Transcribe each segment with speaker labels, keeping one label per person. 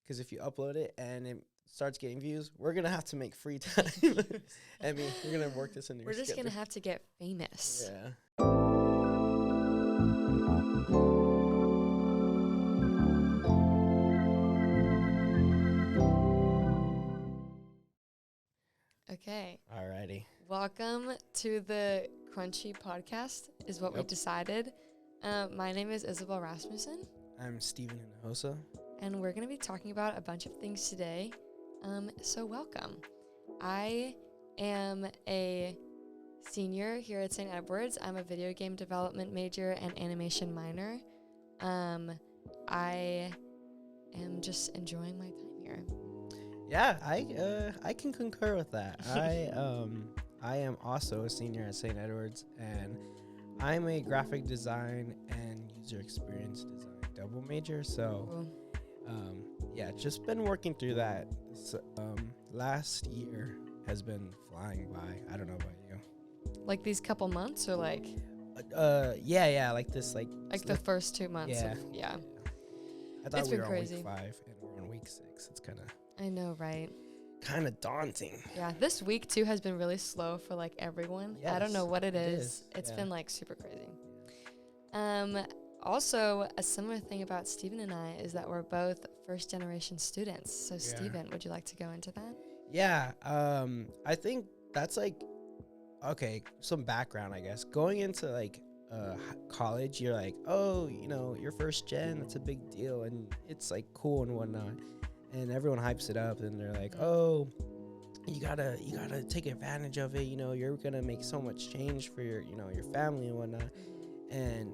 Speaker 1: because if you upload it and it starts getting views, we're gonna have to make free time. I mean, we're gonna work this into your
Speaker 2: We're just
Speaker 1: schedule.
Speaker 2: gonna have to get famous.
Speaker 1: Yeah.
Speaker 2: Okay.
Speaker 1: Alrighty.
Speaker 2: Welcome to the Crunchy Podcast, is what we decided. My name is Isabel Rasmussen.
Speaker 1: I'm Steven Hinojosa.
Speaker 2: And we're going to be talking about a bunch of things today. So welcome. I am a senior here at St. Edward's. I'm a video game development major and animation minor. I am just enjoying my time here.
Speaker 1: Yeah, I can concur with that. I am also a senior at St. Edward's, and I'm a graphic design and user experience design double major. So, yeah, just been working through that. So, last year has been flying by. I don't know about you.
Speaker 2: Like these couple months, or like?
Speaker 1: Yeah, like this, like
Speaker 2: the first 2 months.
Speaker 1: Yeah.
Speaker 2: Of,
Speaker 1: I thought
Speaker 2: it's
Speaker 1: we
Speaker 2: been
Speaker 1: were
Speaker 2: crazy.
Speaker 1: on week 5 and we're on week 6. It's
Speaker 2: I know, right?
Speaker 1: kind of daunting.
Speaker 2: Yeah, this week too has been really slow for like everyone. I don't know what it is. It's been like super crazy. Also, a similar thing about Steven and I is that we're both first generation students. So Steven, would you like to go into that?
Speaker 1: Yeah, I think that's like, okay, some background, I guess. Going into like college, you're like, oh, you know, you're first gen, that's a big deal, and it's like cool and whatnot, and everyone hypes it up, and they're like, oh, you gotta take advantage of it, you know, you're gonna make so much change for your, you know, your family and whatnot. And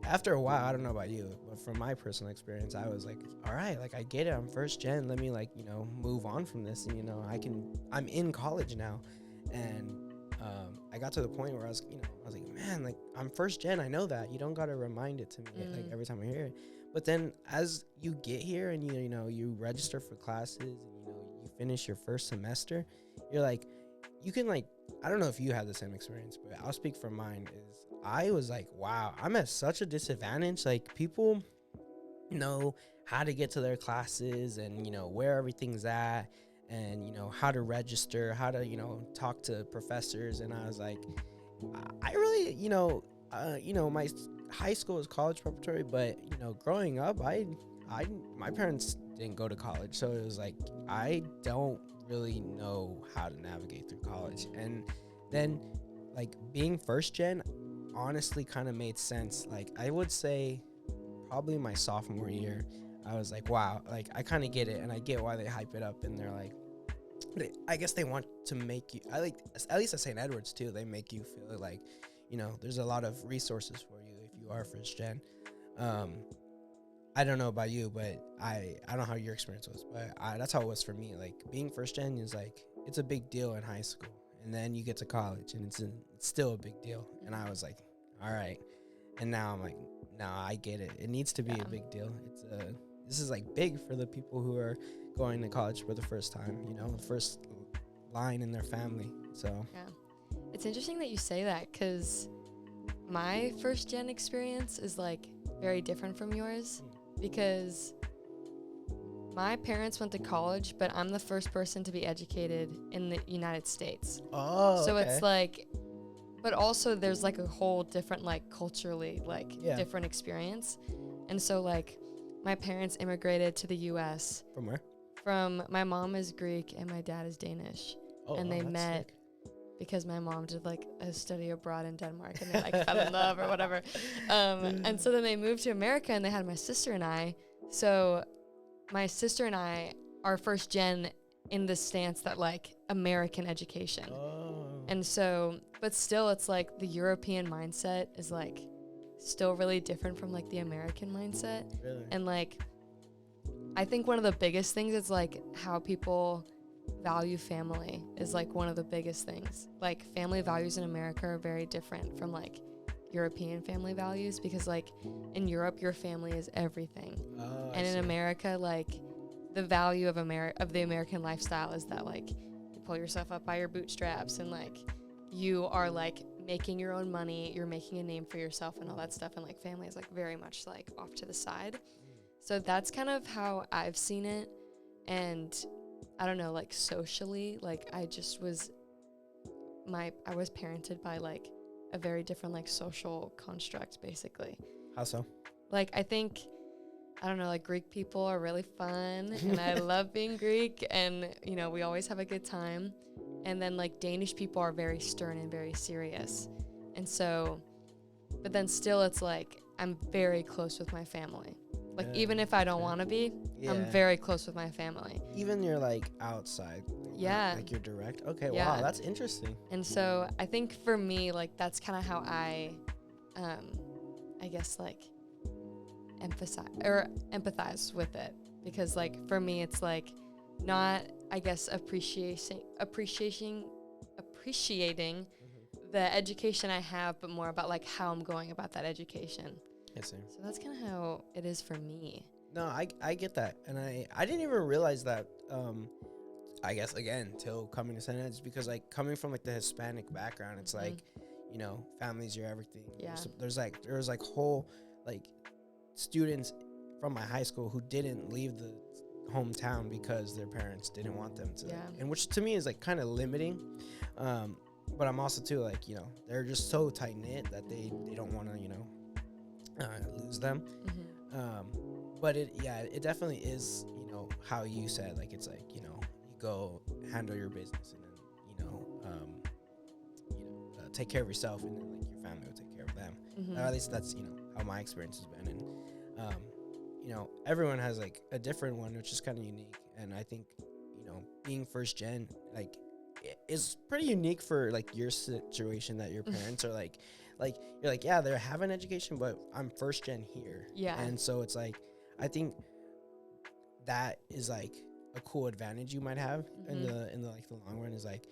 Speaker 1: after a while, I don't know about you, but from my personal experience, I was like, all right, like I get it, I'm first gen, let me like, you know, move on from this, and you know, I'm in college now. And I got to the point where I was like, man, like I'm first gen, I know that, you don't gotta remind it to me like every time I hear it. But then as you get here and you know you register for classes and you know you finish your first semester, you're like, you can like, I don't know if you had the same experience, but I'll speak from mine. Is I was like, wow, I'm at such a disadvantage. Like people know how to get to their classes and you know where everything's at, and you know how to register, how to, you know, talk to professors. And I was like, I really, you know, my high school is college preparatory, but you know, growing up, my parents didn't go to college, so it was like I don't really know how to navigate through college. And then like being first gen honestly kind of made sense. Like I would say probably my sophomore year, I was like, wow, like I kind of get it, and I get why they hype it up, and they're like, I guess they want to make you, I like, at least at St. Edward's too, they make you feel like, you know, there's a lot of resources for you if you are first gen. I don't know about you, but I don't know how your experience was, but that's how it was for me. Like being first gen is like, it's a big deal in high school, and then you get to college and it's still a big deal. And I was like, all right. And now I'm like, nah, I get it. It needs to be a big deal. This is like big for the people who are going to college for the first time, you know, the first line in their family. So
Speaker 2: yeah, it's interesting that you say that, because my first gen experience is like very different from yours, because my parents went to college, but I'm the first person to be educated in the United States.
Speaker 1: Oh,
Speaker 2: so
Speaker 1: okay.
Speaker 2: It's like, but also there's like a whole different, like culturally, like different experience. And so like my parents immigrated to the US.
Speaker 1: From where?
Speaker 2: From, my mom is Greek and my dad is Danish. And they met because my mom did like a study abroad in Denmark, and they like fell in love or whatever. And so then they moved to America, and they had my sister and I. So my sister and I are first gen in the stance that like American education. And so, but still it's like the European mindset is like still really different from like the American mindset.
Speaker 1: Really?
Speaker 2: And like, I think one of the biggest things is like how people value family is like one of the biggest things. Like family values in America are very different from like European family values, because like in Europe your family is everything. And in America, like the value of the American lifestyle is that like you pull yourself up by your bootstraps, and like you are like making your own money, you're making a name for yourself and all that stuff, and like family is like very much like off to the side. So that's kind of how I've seen it. And I don't know, like socially, like I was parented by like a very different like social construct, basically.
Speaker 1: How so?
Speaker 2: Like I think, I don't know, like Greek people are really fun and I love being Greek, and you know, we always have a good time. And then like Danish people are very stern and very serious. And so, but then still it's like I'm very close with my family. Like even if I don't want to be, I'm very close with my family.
Speaker 1: Even you're like outside.
Speaker 2: Yeah.
Speaker 1: Like you're direct. Okay,
Speaker 2: Yeah.
Speaker 1: wow, that's interesting.
Speaker 2: And so I think for me, like that's kind of how I guess like empathize with it, because like for me it's like not, I guess, appreciating the education I have, but more about like how I'm going about that education.
Speaker 1: Yes, sir.
Speaker 2: So that's kind of how it is for me.
Speaker 1: No, I get that, and I didn't even realize that. I guess again till coming to San Ed's, because like coming from like the Hispanic background, it's like, you know, family's your everything.
Speaker 2: Yeah.
Speaker 1: There's like whole like students from my high school who didn't leave the hometown because their parents didn't want them to, and which to me is like kind of limiting. But I'm also too like, you know, they're just so tight knit that they don't want to, you know, lose them. But it definitely is, you know, how you said, like it's like, you know, you go handle your business and then take care of yourself, and then like your family will take care of them. Or at least that's, you know, how my experience has been. And you know, everyone has like a different one, which is kind of unique. And I think, you know, being first gen like is pretty unique for like your situation, that your parents are like you're like, yeah, they have an education, but I'm first gen here. Yeah. And so it's like, I think that is like a cool advantage you might have in the like the long run, is like,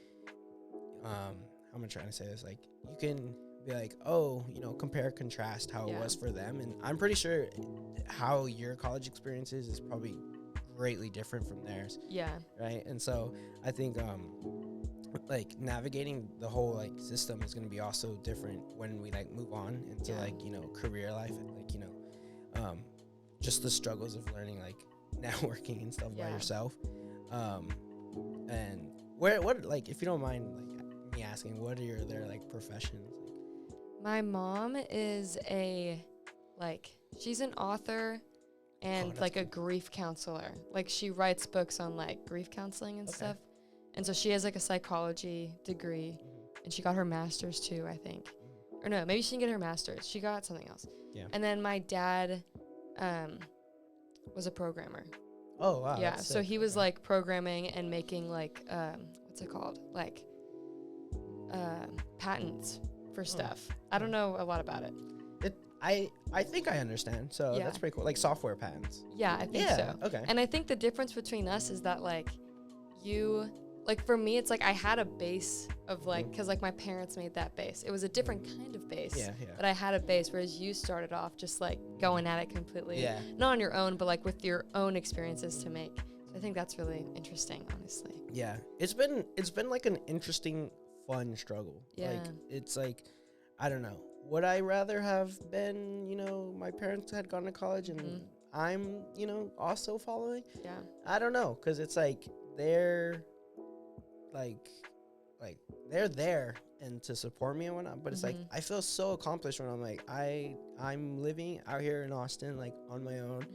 Speaker 1: how am I trying to say this? Like you can be like, oh, you know, compare, contrast how it was for them. And I'm pretty sure how your college experience is probably greatly different from theirs. Yeah. Right. And so I think, like navigating the whole like system is going to be also different when we like move on into like, you know, career life, and like, you know, just the struggles of learning like networking and stuff by yourself. And what like, if you don't mind like me asking, what are their like professions?
Speaker 2: My mom is she's an author and like a grief counselor. Like she writes books on like grief counseling and stuff. And so she has like a psychology degree, and she got her master's too, I think. Or no, maybe she didn't get her master's. She got something else. Yeah. And then my dad was a programmer. Oh, wow. Yeah, so he was like programming and making like, what's it called? Like patents for stuff. I don't know a lot about it.
Speaker 1: I think I understand. So that's pretty cool. Like software patents.
Speaker 2: Yeah, I think so. Okay. And I think the difference between us is that like like for me, it's like I had a base of like, because like my parents made that base. It was a different kind of base, but I had a base, whereas you started off just like going at it completely, not on your own, but like with your own experiences to make. So I think that's really interesting, honestly. Yeah, it's been like an interesting, fun struggle. Yeah, like it's like, I don't know, would I rather have been, you know, my parents had gone to college and I'm, you know, also following? Yeah, I don't know, because it's like they're they're there and to support me and whatnot, but it's like I feel so accomplished when I'm like I'm living out here in Austin like on my own.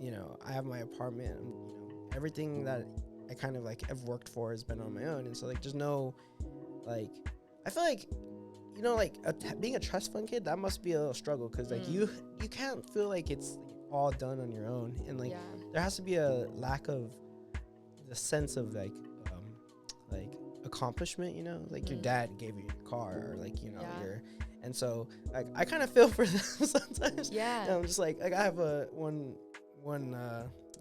Speaker 2: You know, I have my apartment, you know, everything that I kind of like have worked for has been on my own. And so like there's no like, I feel like, you know, like being a trust fund kid, that must be a little struggle, because like you can't feel like it's all done on your own, and like there has to be a lack of the sense of like accomplishment, you know, like your dad gave you your car, or like, you know, and so like I kind of feel for them sometimes. Yeah. And I'm just like I have one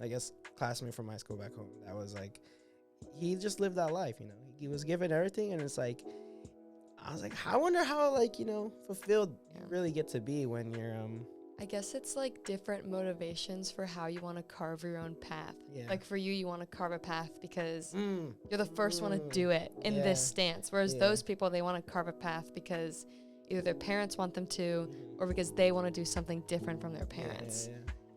Speaker 2: I guess classmate from my school back home that was like, he just lived that life, you know, he was given everything, and it's like I was like, I wonder how like, you know, fulfilled you really get to be when you're I guess it's like different motivations for how you want to carve your own path. Yeah. Like for you want to carve a path because you're the first one to do it in this stance. Whereas those people, they want to carve a path because either their parents want them to, or because they want to do something different from their parents.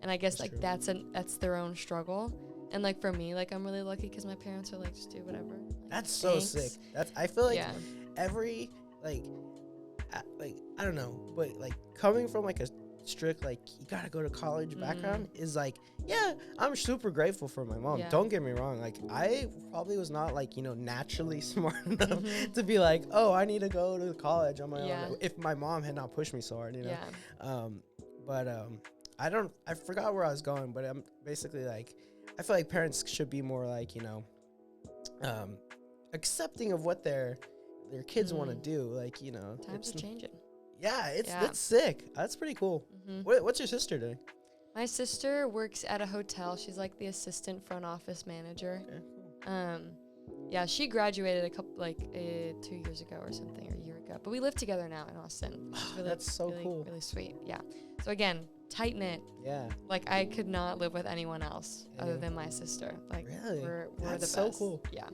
Speaker 2: And I guess
Speaker 1: That's
Speaker 2: like that's their own struggle. And like for me, like I'm really lucky because my parents are like, just do whatever. Like,
Speaker 1: That's so sick. I feel like
Speaker 2: yeah.
Speaker 1: every like I don't know, but like coming from like a strict like you gotta go to college background is like, yeah, I'm super grateful for my mom.
Speaker 2: Yeah.
Speaker 1: Don't get me wrong, like I probably was not like, you know, naturally smart enough to be like, oh, I need to go to college on my own if my mom had not pushed me so hard, you know. I forgot where I was going, but I'm basically like, I feel like parents should be more like, you know, accepting of what their kids want to do, like, you know,
Speaker 2: times are changing.
Speaker 1: Yeah, it's sick. That's pretty cool. What's your sister doing?
Speaker 2: My sister works at a hotel. She's like the assistant front office manager.
Speaker 1: Okay, cool.
Speaker 2: Yeah, she graduated a couple 2 years ago or something, or a year ago. But we live together now in Austin. Really,
Speaker 1: that's so cool.
Speaker 2: Really sweet. Yeah. So again, tight knit.
Speaker 1: Yeah.
Speaker 2: Like I could not live with anyone else other than my sister. Like
Speaker 1: really,
Speaker 2: we're
Speaker 1: that's
Speaker 2: the best.
Speaker 1: So cool.
Speaker 2: Yeah.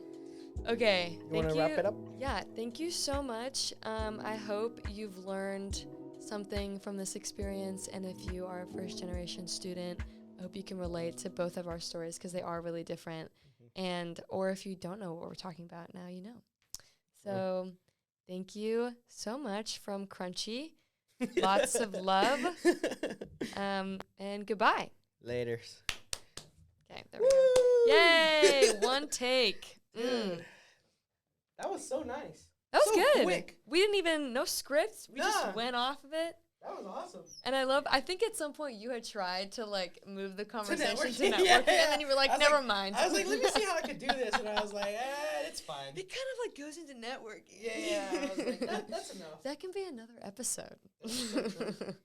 Speaker 2: Okay.
Speaker 1: You want to wrap it up?
Speaker 2: Yeah. Thank you so much. I hope you've learned something from this experience, and if you are a first generation student, I hope you can relate to both of our stories because they are really different. And or if you don't know what we're talking about, now you know. So thank you so much from Crunchy. Lots of love. And goodbye.
Speaker 1: Laters.
Speaker 2: Okay, there we go. Yay! One take.
Speaker 1: That was so nice.
Speaker 2: That was
Speaker 1: so
Speaker 2: good.
Speaker 1: Quick.
Speaker 2: We didn't even, no scripts. We just went off of it.
Speaker 1: That was awesome.
Speaker 2: And I think at some point you had tried to like move the conversation to networking,
Speaker 1: yeah.
Speaker 2: and then you were like, never mind.
Speaker 1: I was like, let me see how I could do this. And I was like, it's fine.
Speaker 2: It kind of like goes into networking.
Speaker 1: Yeah. I was like, that's enough.
Speaker 2: That can be another episode.